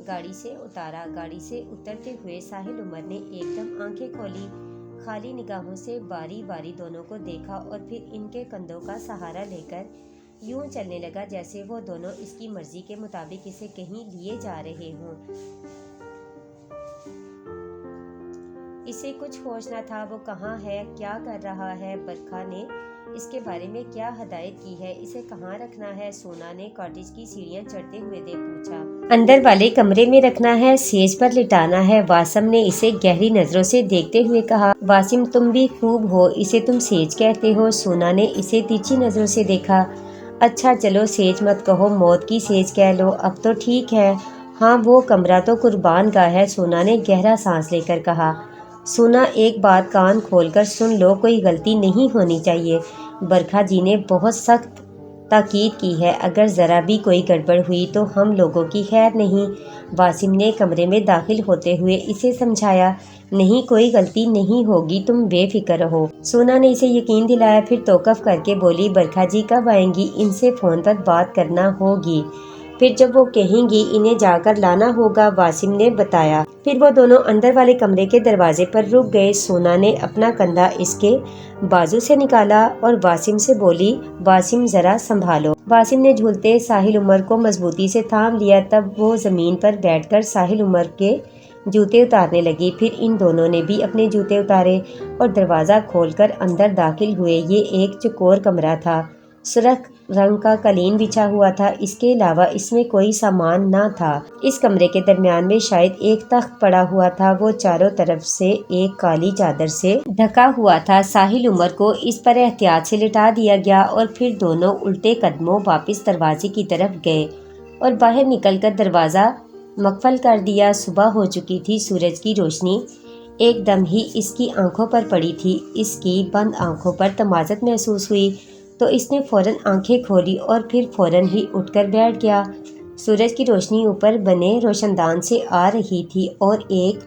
گاڑی سے اتارا۔ گاڑی سے اترتے ہوئے ساحل عمر نے ایک دم آنکھیں کھولی، خالی نگاہوں سے باری باری دونوں کو دیکھا اور پھر ان کے کندھوں کا سہارا لے کر یوں چلنے لگا جیسے وہ دونوں اس کی مرضی کے مطابق اسے کہیں لیے جا رہے ہوں۔ اسے کچھ ہوش نہ تھا وہ کہاں ہے، کیا کر رہا ہے، برکھا نے اس کے بارے میں کیا ہدایت کی ہے، اسے کہاں رکھنا ہے؟ سونا نے کاٹیج کی سیڑھیاں چڑھتے ہوئے پوچھا۔ اندر والے کمرے میں رکھنا ہے، سیج پر لٹانا ہے، واسم نے اسے گہری نظروں سے دیکھتے ہوئے کہا۔ واسم، تم بھی خوب ہو، اسے تم سیج کہتے ہو؟ سونا نے اسے تیرچی نظروں سے دیکھا۔ اچھا چلو سیج مت کہو، موت کی سیج کہہ لو، اب تو ٹھیک ہے۔ ہاں، وہ کمرہ تو قربان گاہ ہے، سونا نے گہرا سانس لے کر کہا۔ سونا، ایک بات کان کھول کر سن لو، کوئی غلطی نہیں ہونی چاہیے، برکھا جی نے بہت سخت تاکید کی ہے، اگر ذرا بھی کوئی گڑبڑ ہوئی تو ہم لوگوں کی خیر نہیں۔ واسم نے کمرے میں داخل ہوتے ہوئے اسے سمجھایا۔ نہیں، کوئی غلطی نہیں ہوگی، تم بے فکر رہو۔ سونا نے اسے یقین دلایا، پھر توقف کر کے بولی، برکھا جی کب آئیں گی؟ ان سے فون پر بات کرنا ہوگی، پھر جب وہ کہیں گی انہیں جا کر لانا ہوگا، واسم نے بتایا۔ پھر وہ دونوں اندر والے کمرے کے دروازے پر رک گئے۔ سونا نے اپنا کندھا اس کے بازو سے نکالا اور واسم سے بولی، واسم ذرا سنبھالو۔ واسم نے جھولتے ساحل عمر کو مضبوطی سے تھام لیا، تب وہ زمین پر بیٹھ کر ساحل عمر کے جوتے اتارنے لگی۔ پھر ان دونوں نے بھی اپنے جوتے اتارے اور دروازہ کھول کر اندر داخل ہوئے۔ یہ ایک چوکور کمرہ تھا، سرخ رنگ کا قالین بچھا ہوا تھا، اس کے علاوہ اس میں کوئی سامان نہ تھا۔ اس کمرے کے درمیان میں شاید ایک تخت پڑا ہوا تھا، وہ چاروں طرف سے ایک کالی چادر سے ڈھکا ہوا تھا۔ ساحل عمر کو اس پر احتیاط سے لٹا دیا گیا اور پھر دونوں الٹے قدموں واپس دروازے کی طرف گئے اور باہر نکل کر دروازہ مقفل کر دیا۔ صبح ہو چکی تھی، سورج کی روشنی ایک دم ہی اس کی آنکھوں پر پڑی تھی۔ اس کی بند آنکھوں پر تمازت محسوس ہوئی تو اس نے فوراً آنکھیں کھولی اور پھر فوراً ہی اٹھ کر بیٹھ گیا۔ سورج کی روشنی اوپر بنے روشن دان سے آ رہی تھی اور ایک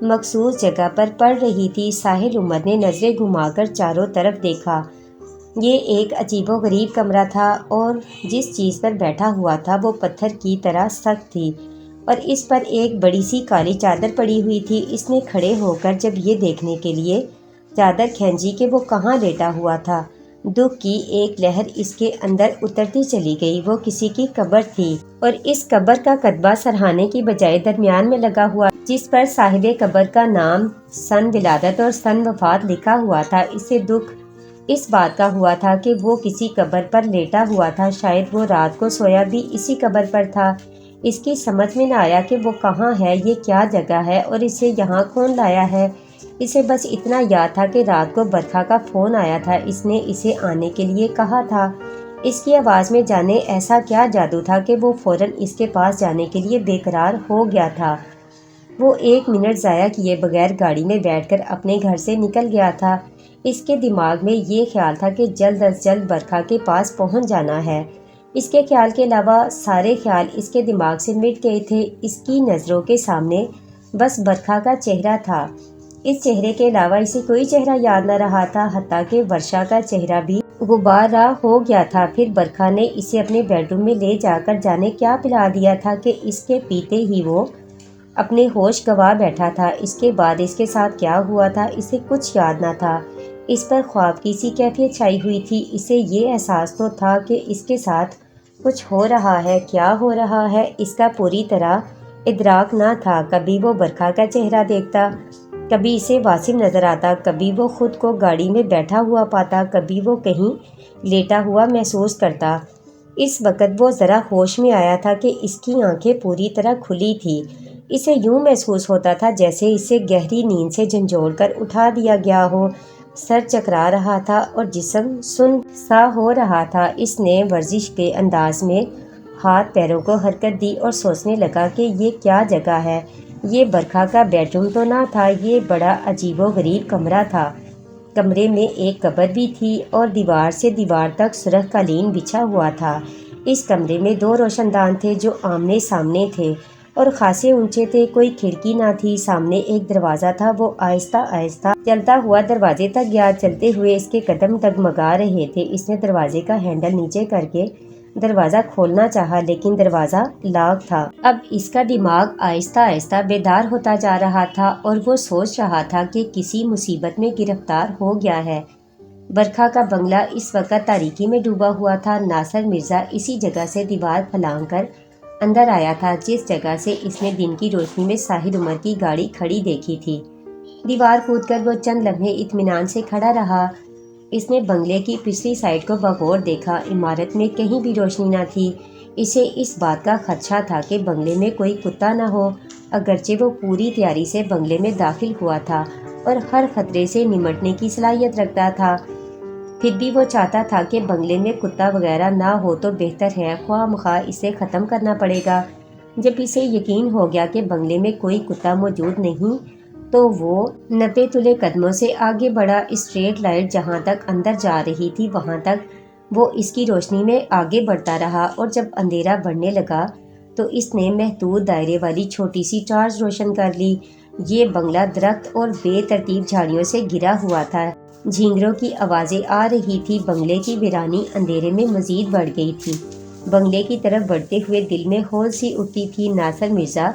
مخصوص جگہ پر پڑ رہی تھی۔ ساحل عمر نے نظریں گھما کر چاروں طرف دیکھا۔ یہ ایک عجیب و غریب کمرہ تھا اور جس چیز پر بیٹھا ہوا تھا وہ پتھر کی طرح سخت تھی اور اس پر ایک بڑی سی کالی چادر پڑی ہوئی تھی۔ اس نے کھڑے ہو کر جب یہ دیکھنے کے لیے چادر کھینچی کہ وہ کہاں لیٹا ہوا تھا، دکھ کی ایک لہر اس کے اندر اترتی چلی گئی۔ وہ کسی کی قبر تھی اور اس قبر کا کتبہ سرہانے کی بجائے درمیان میں لگا ہوا جس پر صاحب قبر کا نام، سن ولادت اور سن وفات لکھا ہوا تھا۔ اسے دکھ اس بات کا ہوا تھا کہ وہ کسی قبر پر لیٹا ہوا تھا، شاید وہ رات کو سویا بھی اسی قبر پر تھا۔ اس کی سمجھ میں نہ آیا کہ وہ کہاں ہے، یہ کیا جگہ ہے اور اسے یہاں کون لایا ہے۔ اسے بس اتنا یاد تھا کہ رات کو برکھا کا فون آیا تھا، اس نے اسے آنے کے لیے کہا تھا۔ اس کی آواز میں جانے ایسا کیا جادو تھا کہ وہ فوراً اس کے پاس جانے کے لیے بے قرار ہو گیا تھا۔ وہ ایک منٹ ضائع کیے بغیر گاڑی میں بیٹھ کر اپنے گھر سے نکل گیا تھا۔ اس کے دماغ میں یہ خیال تھا کہ جلد از جلد برکھا کے پاس پہنچ جانا ہے۔ اس کے خیال کے علاوہ سارے خیال اس کے دماغ سے مٹ گئے تھے۔ اس کی نظروں کے سامنے بس برکھا کا چہرہ تھا۔ اس چہرے کے علاوہ اسے کوئی چہرہ یاد نہ رہا تھا، حتیٰ کہ ورشا کا چہرہ بھی غبارہ ہو گیا تھا۔ پھر برکھا نے اسے اپنے بیڈ روم میں لے جا کر جانے کیا پلا دیا تھا کہ اس کے پیتے ہی وہ اپنے ہوش گنوا بیٹھا تھا۔ اس کے بعد اس کے ساتھ کیا ہوا تھا اسے کچھ یاد نہ تھا۔ اس پر خواب کی سی کیفیت چھائی ہوئی تھی۔ اسے یہ احساس تو تھا کہ اس کے ساتھ کچھ ہو رہا ہے، کیا ہو رہا ہے اس کا پوری طرح ادراک نہ تھا۔ کبھی وہ برکھا کا چہرہ دیکھتا، کبھی اسے واسم نظر آتا، کبھی وہ خود کو گاڑی میں بیٹھا ہوا پاتا، کبھی وہ کہیں لیٹا ہوا محسوس کرتا۔ اس وقت وہ ذرا ہوش میں آیا تھا کہ اس کی آنکھیں پوری طرح کھلی تھی۔ اسے یوں محسوس ہوتا تھا جیسے اسے گہری نیند سے جھنجھوڑ کر اٹھا دیا گیا ہو۔ سر چکرا رہا تھا اور جسم سن سا ہو رہا تھا۔ اس نے ورزش کے انداز میں ہاتھ پیروں کو حرکت دی اور سوچنے لگا کہ یہ کیا جگہ ہے۔ یہ برکھا کا بیڈ روم تو نہ تھا، یہ بڑا عجیب و غریب کمرہ تھا۔ کمرے میں ایک قبر بھی تھی اور دیوار سے دیوار تک سرخ قالین بچھا ہوا تھا۔ اس کمرے میں دو روشن دان تھے جو آمنے سامنے تھے اور خاصے اونچے تھے۔ کوئی کھڑکی نہ تھی۔ سامنے ایک دروازہ تھا۔ وہ آہستہ آہستہ چلتا ہوا دروازے تک گیا۔ چلتے ہوئے اس کے قدم ڈگمگا رہے تھے۔ اس نے دروازے کا ہینڈل نیچے کر کے دروازہ کھولنا چاہا لیکن دروازہ لاک تھا۔ اب اس کا دماغ آہستہ آہستہ بیدار ہوتا جا رہا تھا اور وہ سوچ رہا تھا کہ کسی مصیبت میں گرفتار ہو گیا ہے۔ برکھا کا بنگلہ اس وقت تاریکی میں ڈوبا ہوا تھا۔ ناصر مرزا اسی جگہ سے دیوار پھلانگ کر اندر آیا تھا جس جگہ سے اس نے دن کی روشنی میں ساحل عمر کی گاڑی کھڑی دیکھی تھی۔ دیوار کود کر وہ چند لمحے اطمینان سے کھڑا رہا۔ اس نے بنگلے کی پچھلی سائڈ کو بغور دیکھا۔ عمارت میں کہیں بھی روشنی نہ تھی۔ اسے اس بات کا خدشہ تھا کہ بنگلے میں کوئی کتا نہ ہو، اگرچہ وہ پوری تیاری سے بنگلے میں داخل ہوا تھا اور ہر خطرے سے نمٹنے کی صلاحیت رکھتا تھا۔ پھر بھی وہ چاہتا تھا کہ بنگلے میں کتا وغیرہ نہ ہو تو بہتر ہے، خواہ مخواہ اسے ختم کرنا پڑے گا۔ جب اسے یقین ہو گیا کہ بنگلے میں کوئی کتا موجود نہیں تو وہ نپے تلے قدموں سے آگے بڑھا۔ اسٹریٹ لائٹ جہاں تک اندر جا رہی تھی وہاں تک وہ اس کی روشنی میں آگے بڑھتا رہا اور جب اندھیرا بڑھنے لگا تو اس نے محدود دائرے والی چھوٹی سی ٹارچ روشن کر لی۔ یہ بنگلہ درخت اور بے ترتیب جھاڑیوں سے گھرا ہوا تھا۔ جھینگروں کی آوازیں آ رہی تھی۔ بنگلے کی ویرانی اندھیرے میں مزید بڑھ گئی تھی۔ بنگلے کی طرف بڑھتے ہوئے دل میں ہول سی اٹھتی تھی۔ ناصر مرزا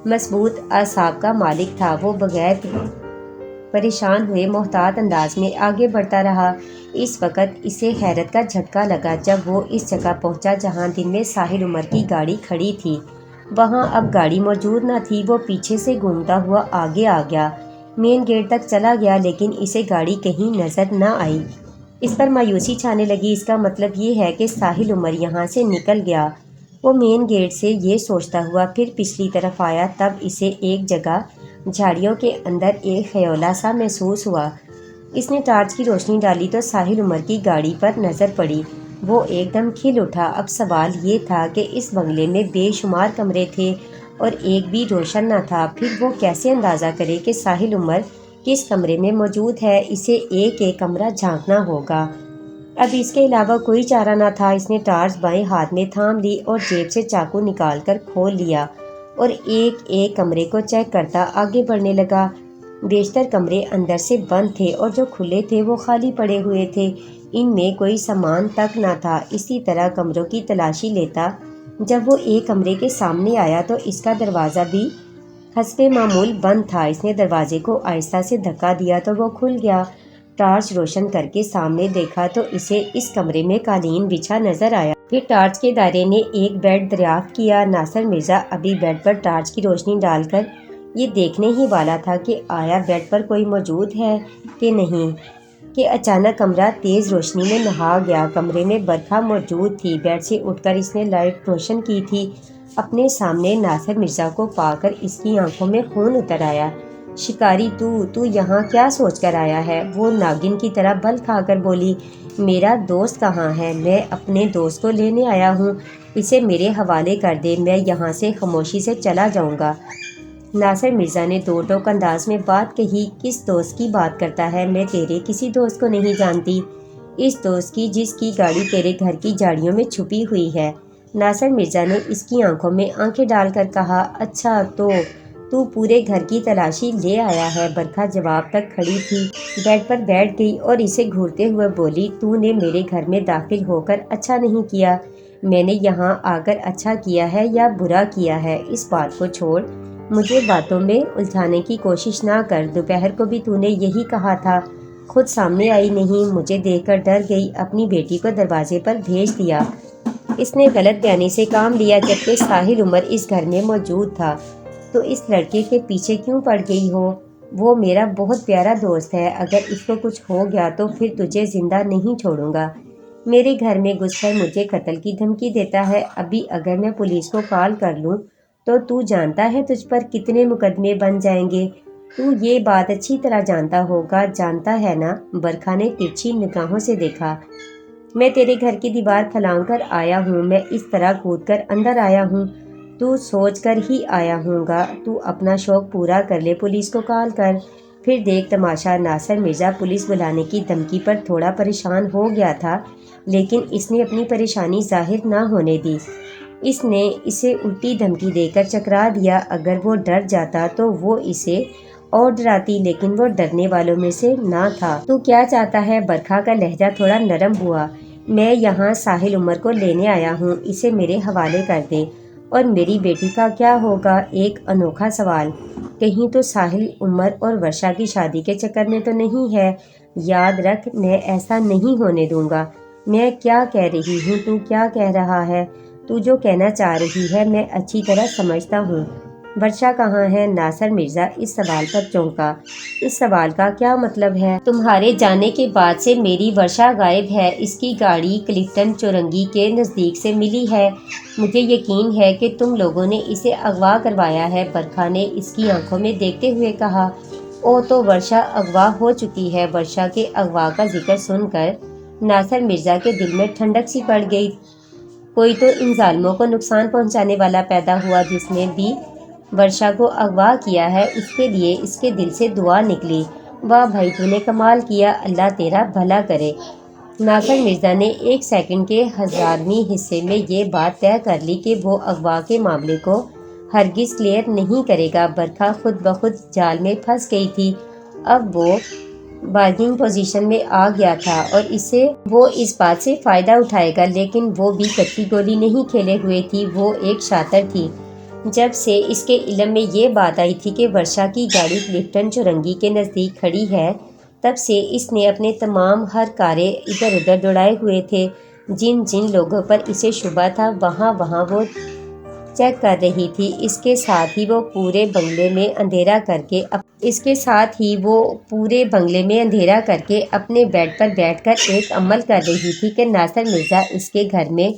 مضبوط اعصاب کا مالک تھا۔ وہ بغیر پریشان ہوئے محتاط انداز میں آگے بڑھتا رہا۔ اس وقت اسے حیرت کا جھٹکا لگا جب وہ اس جگہ پہنچا جہاں دن میں ساحل عمر کی گاڑی کھڑی تھی۔ وہاں اب گاڑی موجود نہ تھی۔ وہ پیچھے سے گھومتا ہوا آگے آ گیا، مین گیٹ تک چلا گیا لیکن اسے گاڑی کہیں نظر نہ آئی۔ اس پر مایوسی چھانے لگی۔ اس کا مطلب یہ ہے کہ ساحل عمر یہاں سے نکل گیا۔ وہ مین گیٹ سے یہ سوچتا ہوا پھر پچھلی طرف آیا۔ تب اسے ایک جگہ جھاڑیوں کے اندر ایک خیولہ سا محسوس ہوا۔ اس نے ٹارچ کی روشنی ڈالی تو ساحل عمر کی گاڑی پر نظر پڑی۔ وہ ایک دم کھل اٹھا۔ اب سوال یہ تھا کہ اس بنگلے میں بے شمار کمرے تھے اور ایک بھی روشن نہ تھا۔ پھر وہ کیسے اندازہ کرے کہ ساحل عمر کس کمرے میں موجود ہے؟ اسے ایک ایک کمرہ جھانکنا ہوگا۔ اب اس کے علاوہ کوئی چارہ نہ تھا۔ اس نے ٹارچ بائیں ہاتھ میں تھام لی اور جیب سے چاقو نکال کر کھول لیا اور ایک ایک کمرے کو چیک کرتا آگے بڑھنے لگا۔ بیشتر کمرے اندر سے بند تھے اور جو کھلے تھے وہ خالی پڑے ہوئے تھے، ان میں کوئی سامان تک نہ تھا۔ اسی طرح کمروں کی تلاشی لیتا۔ جب وہ ایک کمرے کے سامنے آیا تو اس کا دروازہ بھی حسب معمول بند تھا۔ اس نے دروازے کو آہستہ سے دھکا دیا تو وہ کھل گیا۔ ٹارچ روشن کر کے سامنے دیکھا تو اسے اس کمرے میں قالین بچھا نظر آیا۔ پھر ٹارچ کے دائرے نے ایک بیڈ دریافت کیا۔ ناصر مرزا ابھی بیڈ پر ٹارچ کی روشنی ڈال کر یہ دیکھنے ہی والا تھا کہ آیا بیڈ پر کوئی موجود ہے کہ نہیں کہ اچانک کمرہ تیز روشنی میں نہا گیا۔ کمرے میں برکھا موجود تھی۔ بیڈ سے اٹھ کر اس نے لائٹ روشن کی تھی۔ اپنے سامنے ناصر مرزا کو پا کر اس کی آنکھوں میں خون اتر آیا۔ شکاری تو یہاں کیا سوچ کر آیا ہے؟ وہ ناگن کی طرح بل کھا کر بولی۔ میرا دوست کہاں ہے؟ میں اپنے دوست کو لینے آیا ہوں، اسے میرے حوالے کر دے، میں یہاں سے خاموشی سے چلا جاؤں گا۔ ناصر مرزا نے دو ٹوک انداز میں بات کہی۔ کس دوست کی بات کرتا ہے؟ میں تیرے کسی دوست کو نہیں جانتی، اس دوست کی جس کی گاڑی تیرے گھر کی جھاڑیوں میں چھپی ہوئی ہے۔ ناصر مرزا نے اس کی آنکھوں میں آنکھیں ڈال کر کہا، اچھا تو پورے گھر کی تلاشی لے آیا ہے؟ برکھا جواب تک کھڑی تھی، بیڈ پر بیٹھ گئی اور اسے گھورتے ہوئے بولی، تو نے میرے گھر میں داخل ہو کر اچھا نہیں کیا۔ میں نے یہاں آ کر اچھا کیا ہے یا برا کیا ہے اس بات کو چھوڑ، مجھے باتوں میں الجھانے کی کوشش نہ کر۔ دوپہر کو بھی تو نے یہی کہا تھا، خود سامنے آئی نہیں، مجھے دیکھ کر ڈر گئی، اپنی بیٹی کو دروازے پر بھیج دیا۔ اس نے غلط بیانی سے کام لیا، جبکہ ساحل عمر اس گھر میں موجود تھا۔ تو اس لڑکے کے پیچھے کیوں پڑ گئی ہو؟ وہ میرا بہت پیارا دوست ہے، اگر اس کو کچھ ہو گیا تو پھر تجھے زندہ نہیں چھوڑوں گا۔ میرے گھر میں گھس کر مجھے قتل کی دھمکی دیتا ہے۔ ابھی اگر میں پولیس کو کال کر لوں تو جانتا ہے تجھ پر کتنے مقدمے بن جائیں گے۔ تو یہ بات اچھی طرح جانتا ہوگا، جانتا ہے نا؟ برکھا نے ترچھی نگاہوں سے دیکھا۔ میں تیرے گھر کی دیوار پھلانگ کر آیا ہوں، میں اس طرح کود کر اندر آیا ہوں، تو سوچ کر ہی آیا ہوں گا تو اپنا شوق پورا کر لے، پولیس کو کال کر، پھر دیکھ تماشا۔ ناصر مرزا پولیس بلانے کی دھمکی پر تھوڑا پریشان ہو گیا تھا، لیکن اس نے اپنی پریشانی ظاہر نہ ہونے دی۔ اس نے اسے الٹی دھمکی دے کر چکرا دیا۔ اگر وہ ڈر جاتا تو وہ اسے اور ڈراتی، لیکن وہ ڈرنے والوں میں سے نہ تھا۔ تو کیا چاہتا ہے؟ برکھا کا لہجہ تھوڑا نرم ہوا۔ میں یہاں ساحل عمر کو لینے آیا ہوں، اسے میرے حوالے کر دے۔ اور میری بیٹی کا کیا ہوگا؟ ایک انوکھا سوال، کہیں تو ساحل عمر اور ورشا کی شادی کے چکر میں تو نہیں ہے؟ یاد رکھ، میں ایسا نہیں ہونے دوں گا۔ میں کیا کہہ رہی ہوں، تو کیا کہہ رہا ہے؟ تو جو کہنا چاہ رہی ہے میں اچھی طرح سمجھتا ہوں۔ ورشا کہاں ہے؟ ناصر مرزا اس سوال پر چونکا۔ اس سوال کا کیا مطلب ہے؟ تمہارے جانے کے بعد سے میری ورشا غائب ہے، اس کی گاڑی کلفٹن چورنگی کے نزدیک سے ملی ہے، مجھے یقین ہے کہ تم لوگوں نے اسے اغوا کروایا ہے۔ برکھا نے اس کی آنکھوں میں دیکھتے ہوئے کہا، او تو ورشا اغوا ہو چکی ہے۔ ورشا کے اغوا کا ذکر سن کر ناصر مرزا کے دل میں ٹھنڈک سی پڑ گئی۔ کوئی تو ان ظالموں کو نقصان پہنچانے والا پیدا ہوا، جس نے بھی ورشا کو اغوا کیا ہے اس کے لیے اس کے دل سے دعا نکلی۔ واہ بھائی، تو نے کمال کیا، اللہ تیرا بھلا کرے۔ ناصر مرزا نے ایک سیکنڈ کے ہزارویں حصے میں یہ بات طے کر لی کہ وہ اغوا کے معاملے کو ہرگز کلیئر نہیں کرے گا۔ برکھا خود بخود جال میں پھنس گئی تھی۔ اب وہ بارگننگ پوزیشن میں آ گیا تھا اور وہ اس بات سے فائدہ اٹھائے گا، لیکن وہ بھی کچی گولی نہیں کھیلے ہوئے تھی، وہ ایک شاطر تھی۔ جب سے اس کے علم میں یہ بات آئی تھی کہ ورشا کی گاڑی کلفٹن چورنگی کے نزدیک کھڑی ہے، تب سے اس نے اپنے تمام ہر کارے ادھر ادھر دوڑائے ہوئے تھے۔ جن لوگوں پر اسے شبہ تھا وہاں وہ چیک کر رہی تھی۔ اس کے ساتھ ہی وہ پورے بنگلے میں اندھیرا کر کے اپنے بیڈ پر بیٹھ کر ایک عمل کر رہی تھی کہ ناصر مرزا اس کے گھر میں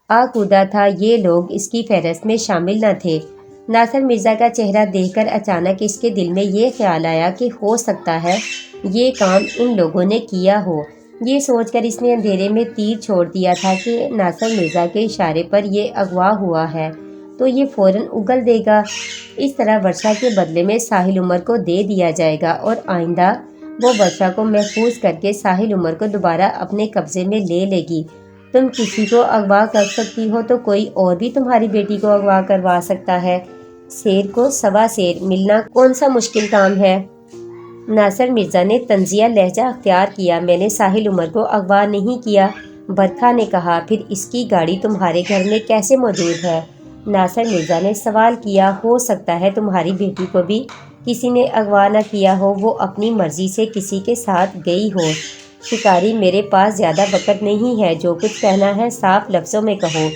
آ کودا تھا۔ یہ لوگ اس کی فہرست میں شامل نہ تھے۔ ناصر مرزا کا چہرہ دیکھ کر اچانک اس کے دل میں یہ خیال آیا کہ ہو سکتا ہے یہ کام ان لوگوں نے کیا ہو۔ یہ سوچ کر اس نے اندھیرے میں تیر چھوڑ دیا تھا کہ ناصر مرزا کے اشارے پر یہ اغوا ہوا ہے۔ تو یہ فوراً اگل دے گا۔ اس طرح ورشا کے بدلے میں ساحل عمر کو دے دیا جائے گا اور آئندہ وہ ورشا کو محفوظ کر کے ساحل عمر کو دوبارہ اپنے قبضے میں لے لے گی۔ تم کسی کو اغوا کر سکتی ہو تو کوئی اور بھی تمہاری بیٹی کو اغوا کروا سکتا ہے۔ شیر کو سوا شیر ملنا کون سا مشکل کام ہے؟ ناصر مرزا نے طنزیہ لہجہ اختیار کیا۔ میں نے ساحل عمر کو اغوا نہیں کیا، برکھا نے کہا۔ پھر اس کی گاڑی تمہارے گھر میں کیسے موجود ہے؟ ناصر مرزا نے سوال کیا۔ ہو سکتا ہے تمہاری بیٹی کو بھی کسی نے اغوا نہ کیا ہو، وہ اپنی مرضی سے کسی کے ساتھ گئی ہو۔ شکاری میرے پاس زیادہ وقت نہیں ہے، جو کچھ کہنا ہے صاف لفظوں میں کہو۔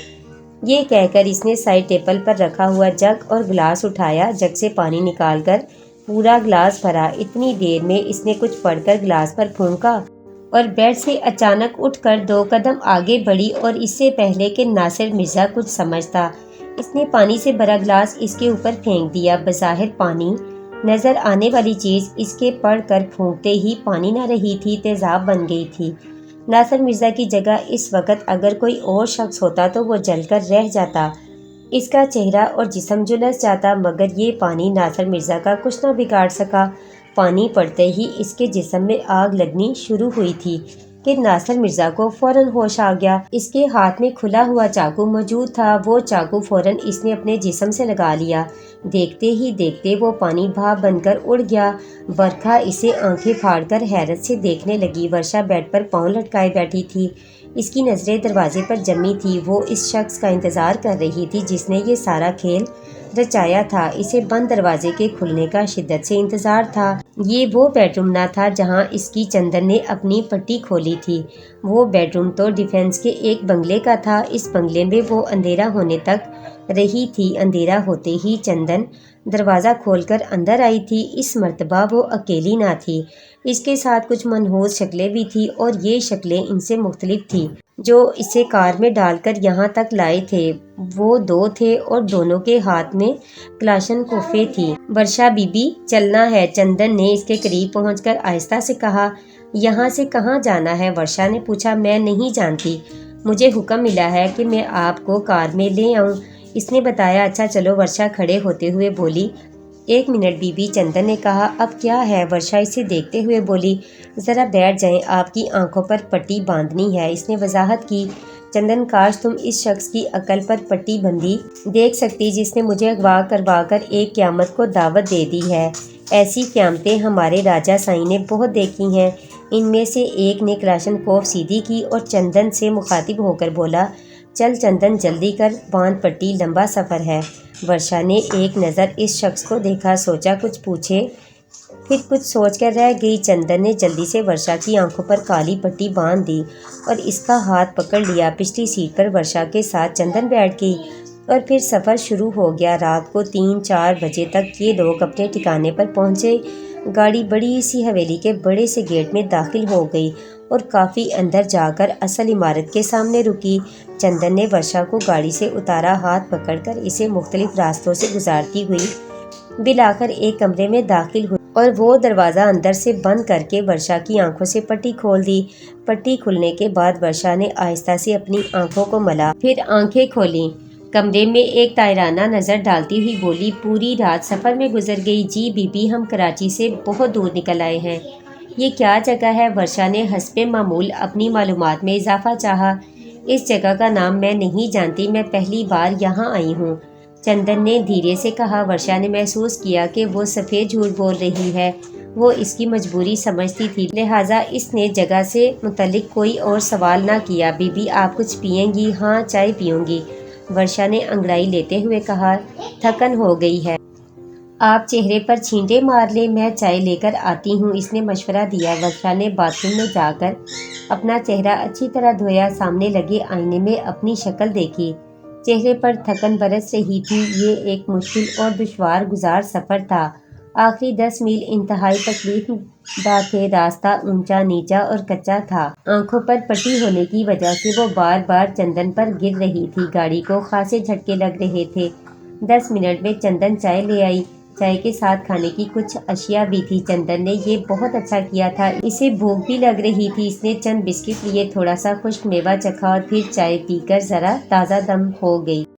یہ کہہ کر اس نے سائڈ ٹیبل پر رکھا ہوا جگ اور گلاس اٹھایا، جگ سے پانی نکال کر پورا گلاس بھرا۔ اتنی دیر میں اس نے کچھ پڑھ کر گلاس پر پھونکا اور بیڈ سے اچانک اٹھ کر 2 قدم آگے بڑھی، اور اس سے پہلے کہ ناصر مرزا کچھ سمجھتا، اس نے پانی سے بھرا گلاس اس کے اوپر پھینک دیا۔ بظاہر پانی نظر آنے والی چیز اس کے پڑھ کر پھونکتے ہی پانی نہ رہی تھی، تیزاب بن گئی تھی۔ ناصر مرزا کی جگہ اس وقت اگر کوئی اور شخص ہوتا تو وہ جل کر رہ جاتا، اس کا چہرہ اور جسم جھلس جاتا، مگر یہ پانی ناصر مرزا کا کچھ نہ بگاڑ سکا۔ پانی پڑتے ہی اس کے جسم میں آگ لگنی شروع ہوئی تھی کہ ناصر مرزا کو فوراً ہوش آ گیا۔ اس کے ہاتھ میں کھلا ہوا چاقو موجود تھا، وہ چاقو فوراً اس نے اپنے جسم سے لگا لیا۔ دیکھتے ہی دیکھتے وہ پانی بھاپ بن کر اڑ گیا۔ برکھا اسے آنکھیں پھاڑ کر حیرت سے دیکھنے لگی۔ ورشا بیڈ پر پاؤں لٹکائے بیٹھی تھی، اس کی نظریں دروازے پر جمی تھی۔ وہ اس شخص کا انتظار کر رہی تھی جس نے یہ سارا کھیل رچایا تھا۔ اسے بند دروازے کے کھلنے کا شدت سے انتظار تھا۔ یہ وہ بیڈ روم نہ تھا جہاں اس کی چندن نے اپنی پٹی کھولی تھی، وہ بیڈ روم تو ڈیفینس کے ایک بنگلے کا تھا۔ اس بنگلے میں وہ اندھیرا ہونے تک رہی تھی۔ اندھیرا ہوتے ہی چندن دروازہ کھول کر اندر آئی تھی۔ اس مرتبہ وہ اکیلی نہ تھی، اس کے ساتھ کچھ منحوس شکلیں بھی تھیں، اور یہ شکلیں ان سے مختلف تھیں جو اسے کار میں ڈال کر یہاں تک لائے تھے۔ وہ 2 تھے اور دونوں کے ہاتھ میں کلاشن کوفیں تھیں۔ ورشا بی بی، چلنا ہے، چندن نے اس کے قریب پہنچ کر آہستہ سے کہا۔ یہاں سے کہاں جانا ہے؟ ورشا نے پوچھا۔ میں نہیں جانتی، مجھے حکم ملا ہے کہ میں آپ کو کار میں لے آؤں، اس نے بتایا۔ اچھا چلو، ورشا کھڑے ہوتے ہوئے بولی۔ 1 منٹ بی بی، چندن نے کہا۔ اب کیا ہے؟ ورشا اسے دیکھتے ہوئے بولی۔ ذرا بیٹھ جائیں، آپ کی آنکھوں پر پٹی باندھنی ہے، اس نے وضاحت کی۔ چندن، کاش تم اس شخص کی عقل پر پٹی بندھی دیکھ سکتی جس نے مجھے اغوا کروا کر ایک قیامت کو دعوت دے دی ہے۔ ایسی قیامتیں ہمارے راجا سائیں نے بہت دیکھی ہیں۔ ان میں سے ایک نے کلاشن کوف سیدھی کی اور چندن سے مخاطب ہو کر بولا، چل چندن، جلدی کر، باندھ پٹی، لمبا سفر ہے۔ ورشا نے ایک نظر اس شخص کو دیکھا، سوچا کچھ پوچھے، پھر کچھ سوچ کر رہ گئی۔ چندن نے جلدی سے ورشا کی آنکھوں پر کالی پٹی باندھ دی اور اس کا ہاتھ پکڑ لیا۔ پچھلی سیٹ پر ورشا کے ساتھ چندن بیٹھ گئی اور پھر سفر شروع ہو گیا۔ رات کو 3-4 بجے تک یہ لوگ اپنے ٹھکانے پر پہنچے۔ گاڑی بڑی سی حویلی کے بڑے سے گیٹ میں داخل ہو گئی اور کافی اندر جا کر اصل عمارت کے سامنے رکی۔ چندن نے ورشا کو گاڑی سے اتارا، ہاتھ پکڑ کر اسے مختلف راستوں سے گزارتی ہوئی بالآخر ایک کمرے میں داخل ہوئی اور وہ دروازہ اندر سے بند کر کے ورشا کی آنکھوں سے پٹی کھول دی۔ پٹی کھلنے کے بعد ورشا نے آہستہ سے اپنی آنکھوں کو ملا، پھر آنکھیں کھولیں۔ کمرے میں ایک طائرانہ نظر ڈالتی ہوئی بولی، پوری رات سفر میں گزر گئی؟ جی بی بی، ہم کراچی سے بہت دور نکل آئے ہیں۔ یہ کیا جگہ ہے؟ ورشا نے حسب معمول اپنی معلومات میں اضافہ چاہا۔ اس جگہ کا نام میں نہیں جانتی، میں پہلی بار یہاں آئی ہوں، چندن نے دھیرے سے کہا۔ ورشا نے محسوس کیا کہ وہ سفید جھوٹ بول رہی ہے۔ وہ اس کی مجبوری سمجھتی تھی، لہٰذا اس نے جگہ سے متعلق کوئی اور سوال نہ کیا۔ بی بی، آپ کچھ پئیں گی؟ ہاں، چائے پیوں گی، ورشا نے انگڑائی لیتے ہوئے کہا۔ تھکن ہو گئی ہے، آپ چہرے پر چھینٹے مار لیں، میں چائے لے کر آتی ہوں، اس نے مشورہ دیا۔ ورشا نے باتھ روم میں جا کر اپنا چہرہ اچھی طرح دھویا، سامنے لگے آئینے میں اپنی شکل دیکھی، چہرے پر تھکن برس رہی تھی۔ یہ ایک مشکل اور دشوار گزار سفر تھا۔ آخری 10 میل انتہائی تکلیف دہ تھے، راستہ اونچا نیچا اور کچا تھا۔ آنکھوں پر پٹی ہونے کی وجہ سے وہ بار بار چندن پر گر رہی تھی۔ گاڑی کو خاصے جھٹکے لگ رہے تھے۔ 10 منٹ میں چندن چائے لے آئی، چائے کے ساتھ کھانے کی کچھ اشیاء بھی تھی۔ چندن نے یہ بہت اچھا کیا تھا، اسے بھوک بھی لگ رہی تھی۔ اس نے چند بسکٹ لیے، تھوڑا سا خشک میوہ چکھا اور پھر چائے پی کر ذرا تازہ دم ہو گئی۔